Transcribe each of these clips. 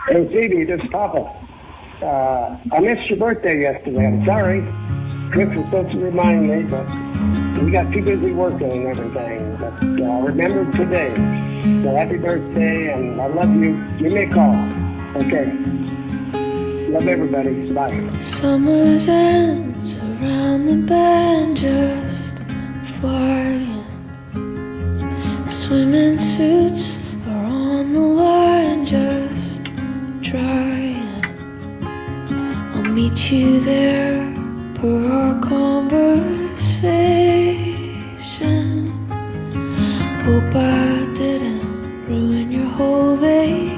Hey, Phoebe, this is Papa. I missed your birthday yesterday. I'm sorry. Chris was supposed to remind me, but we got too busy working and everything. But I remembered today. So happy birthday, and I love you. Give me a call. Okay. Love everybody. Bye. Summer's ends around the bend just flying. Swimming suits are on the line just drying. I'll meet you there per our conversation. Hope I didn't ruin your whole vacation.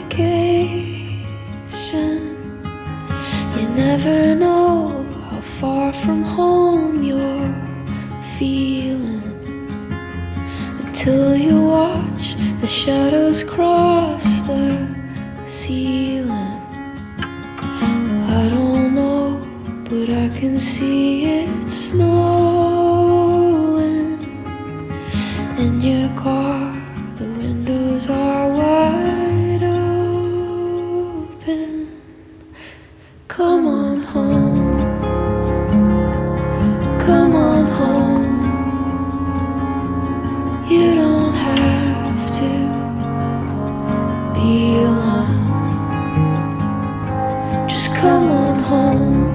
You never know how far from home you're feeling until you watch the shadows cross the ceiling. I don't know, but I can see it snowing. In your car, the windows are wide open. Come on home, come on home. You don't have to be alone. Just come on home.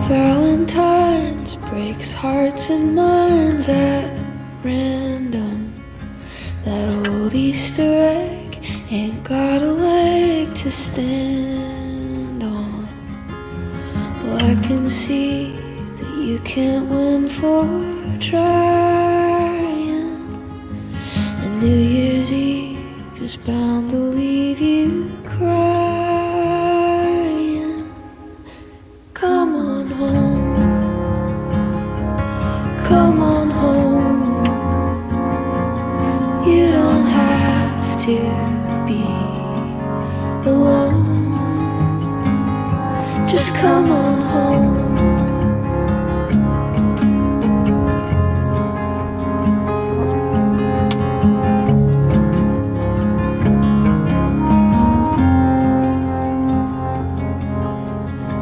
Valentine's breaks hearts and minds at random. That old Easter egg ain't got a leg to stand on. Well, I can see that you can't win for trying. And New Year's Eve is bound to leave you crying. Come on home, come on home. You don't have to be alone. Just come on home.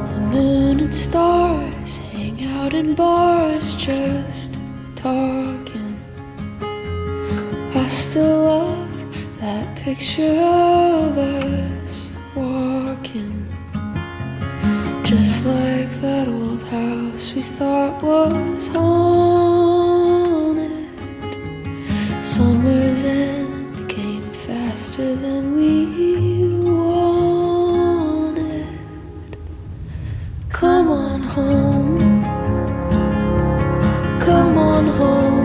The moon and stars hang out in bars just talking. I still love that picture of us walking, just like that old house we thought was haunted. Summer's end came faster than we wanted. Come on home, come on home.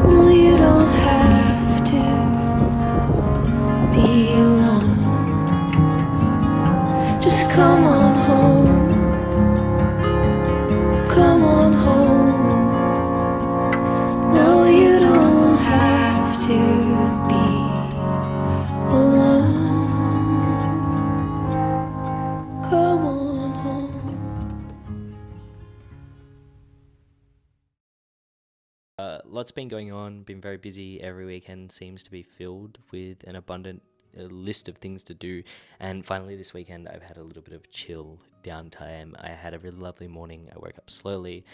No, you don't have to be alone. Just come on home, come on home. No, you don't have to be alone. Come on home. Lots been going on, been very busy. Every weekend seems to be filled with an abundant list of things to do. And finally this weekend I've had a little bit of chill downtime. I had a really lovely morning. I woke up slowly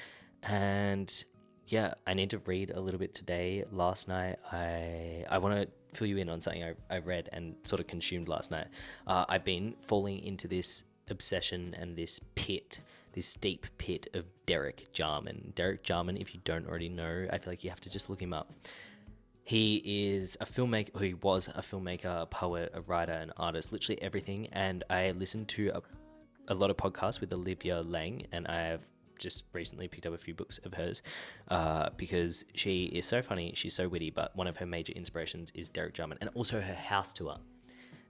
and yeah, I need to read a little bit today. Last night I want to fill you in on something I read and sort of consumed last night. I've been falling into this obsession and this deep pit of Derek Jarman. Derek Jarman, if you don't already know, I feel like you have to just look him up. He is a filmmaker, he was a filmmaker, a poet, a writer, an artist, literally everything. And I listened to a lot of podcasts with Olivia Lang, and I have just recently picked up a few books of hers because she is so funny, she's so witty, but one of her major inspirations is Derek Jarman, and also her house tour.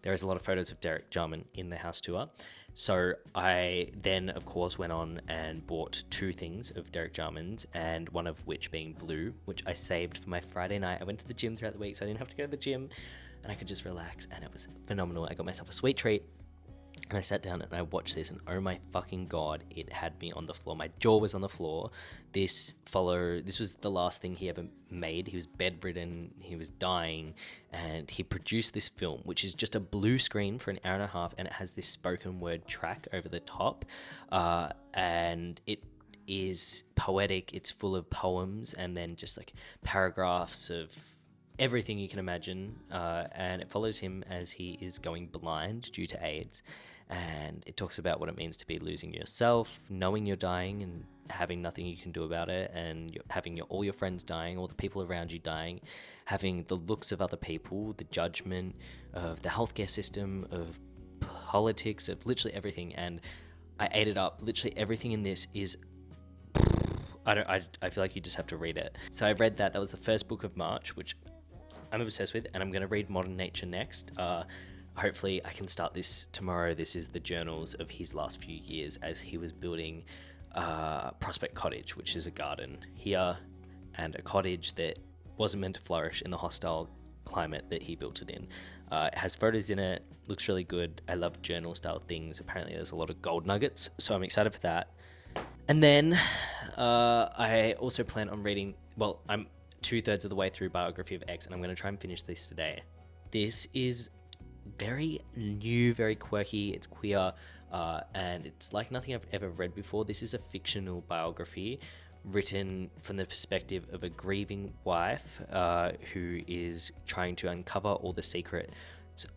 There is a lot of photos of Derek Jarman in the house tour. So I then, of course, went on and bought 2 things of Derek Jarman's, and one of which being Blue, which I saved for my Friday night. I went to the gym throughout the week, so I didn't have to go to the gym, and I could just relax, and it was phenomenal. I got myself a sweet treat. And I sat down and I watched this, and oh my fucking god, it had me on the floor. My jaw was on the floor. This was the last thing he ever made. He was bedridden, he was dying, and he produced this film, which is just a blue screen for an hour and a half, and it has this spoken word track over the top, and it is poetic. It's full of poems, and then just like paragraphs of everything you can imagine, and it follows him as he is going blind due to AIDS. And it talks about what it means to be losing yourself, knowing you're dying and having nothing you can do about it, and having all your friends dying, all the people around you dying, having the looks of other people, the judgment of the healthcare system, of politics, of literally everything. And I ate it up. Literally everything in this is... I feel like you just have to read it. So I read that. That was the first book of March, which I'm obsessed with, and I'm going to read Modern Nature next. Hopefully I can start this tomorrow. This is the journals of his last few years as he was building Prospect Cottage, which is a garden here and a cottage that wasn't meant to flourish in the hostile climate that he built it in. It has photos in it, looks really good. I love journal style things. Apparently there's a lot of gold nuggets, so I'm excited for that. And then I also plan on reading, well, I'm 2/3 of the way through Biography of X, and I'm going to try and finish this today. This is very new, very quirky. It's queer, and it's like nothing I've ever read before. This is a fictional biography written from the perspective of a grieving wife who is trying to uncover all the secrets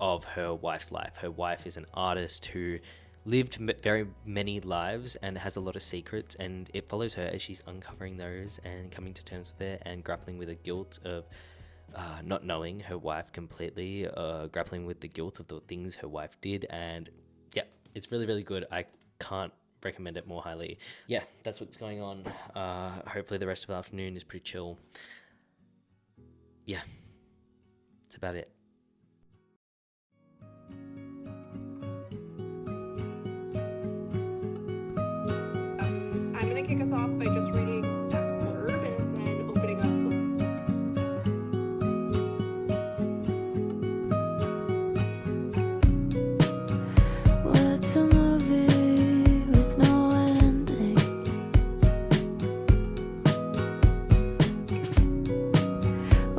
of her wife's life. Her wife is an artist who lived very many lives and has a lot of secrets, and it follows her as she's uncovering those and coming to terms with it and grappling with the guilt of not knowing her wife completely, grappling with the guilt of the things her wife did. And yeah, it's really, really good. I can't recommend it more highly. Yeah, that's what's going on. Hopefully the rest of the afternoon is pretty chill. Yeah, that's about it. I'm going to kick us off by just reading that blurb and then opening up What's a movie with no ending?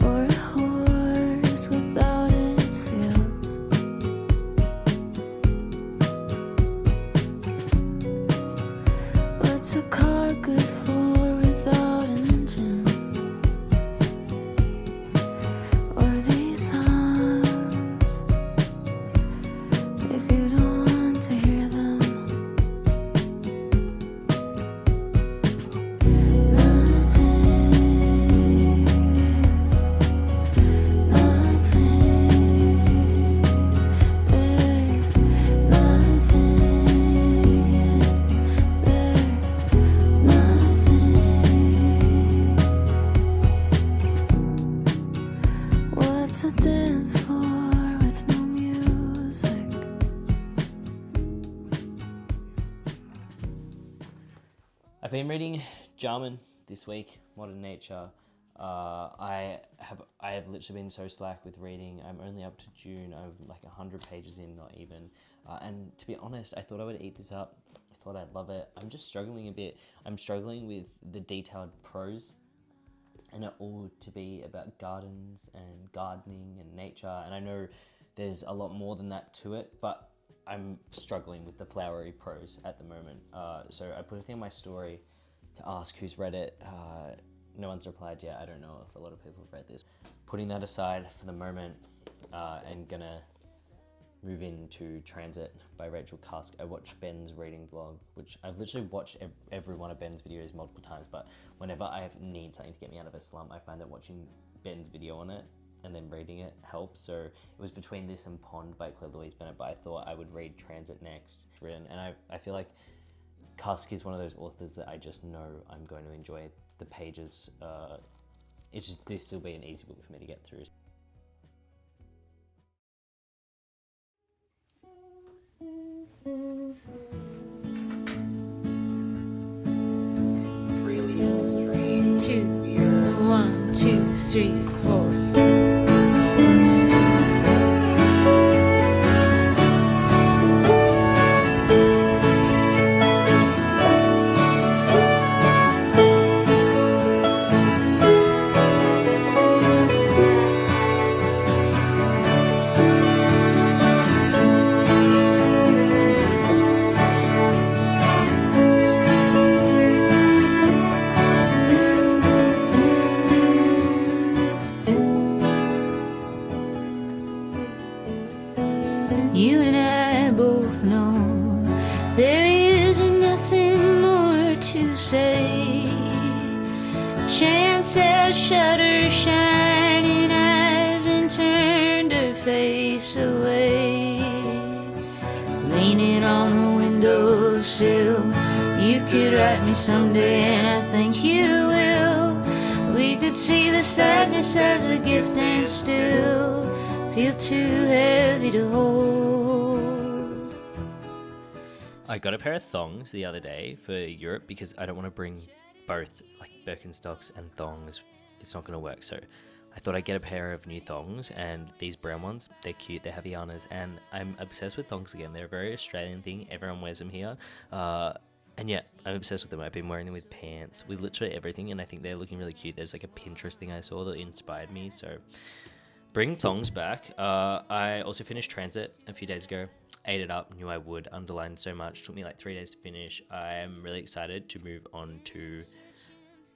Or a horse without its fields? What's a car good for without an engine? Or these songs, if you don't want to hear them? What's a dance floor with no music? I've been reading Jarman this week, Modern Nature. I have literally been so slack with reading. I'm only up to June. I'm like 100 pages in, not even. And to be honest, I thought I would eat this up. I thought I'd love it. I'm just struggling a bit. I'm struggling with the detailed prose, and it all to be about gardens and gardening and nature. And I know there's a lot more than that to it, but I'm struggling with the flowery prose at the moment. So I put a thing on my story to ask who's read it. No one's replied yet. I don't know if a lot of people have read this. Putting that aside for the moment, and gonna move into Transit by Rachel Cusk. I watched Ben's reading vlog, which I've literally watched every one of Ben's videos multiple times, but whenever I need something to get me out of a slump, I find that watching Ben's video on it and then reading it helps. So it was between this and Pond by Claire Louise Bennett, but I thought I would read Transit next. And I feel like Cusk is one of those authors that I just know I'm going to enjoy the pages. This will be an easy book for me to get through. really strange. 2, 1, 2, 3, 4. shut her shining eyes and turned her face away. Leaning on the windowsill, you could write me someday, and I think you will. We could see the sadness as a gift and still feel too heavy to hold. I got a pair of thongs the other day for Europe because I don't want to bring both like Birkenstocks and thongs. It's not going to work. So I thought I'd get a pair of new thongs, and these brown ones, they're cute, they're Havaianas, and I'm obsessed with thongs again. They're a very Australian thing. Everyone wears them here. And yeah, I'm obsessed with them. I've been wearing them with pants, with literally everything, and I think they're looking really cute. There's like a Pinterest thing I saw that inspired me, so bring thongs back. I also finished Transit a few days ago. Ate it up, knew I would, underlined so much. Took me like 3 days to finish. I'm really excited to move on to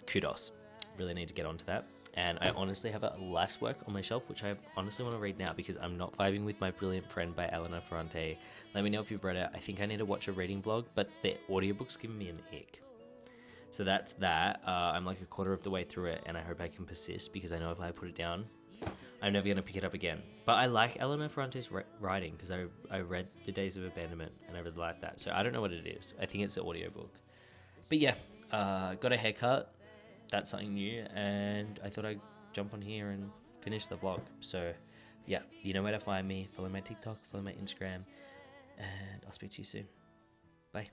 Kudos. Really need to get onto that. And I honestly have a life's work on my shelf, which I honestly want to read now because I'm not vibing with My Brilliant Friend by Elena Ferrante. Let me know if you've read it. I think I need to watch a reading vlog, but the audiobook's giving me an ick. So that's that. I'm like a quarter of the way through it, and I hope I can persist because I know if I put it down, I'm never going to pick it up again. But I like Elena Ferrante's writing because I read The Days of Abandonment, and I really like that. So I don't know what it is. I think it's the audiobook. But yeah, got a haircut. That's something new, and I thought I'd jump on here and finish the vlog. So yeah, you know where to find me. Follow my TikTok, follow my Instagram, and I'll speak to you soon. Bye.